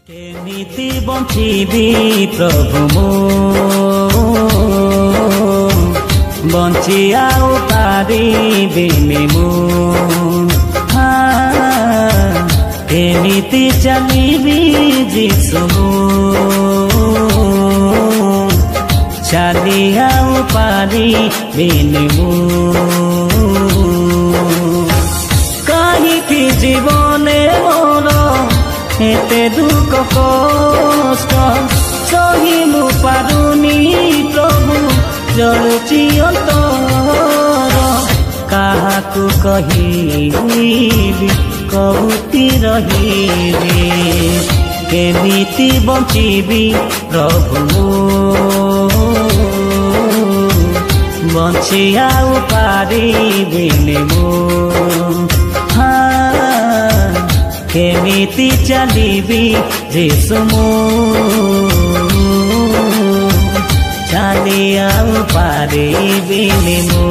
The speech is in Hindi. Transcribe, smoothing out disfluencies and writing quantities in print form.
केमिति बंचिबी प्रभु मो बंची आउ पारिबिनि मु केमिति चलिबी जीसु मु चली आउ पारिबिनि मु कहीं जीवने मोर एते दुख कष्ट सही मु पारुनी प्रभु जलुची अंतर काहाकु कहिबी कहुती रहिबी केमिति बंचिबी प्रभु बंची आउ पारिबिनि मु केमिति चलिबी जीसु मु चली आउ पारिबिनि मु।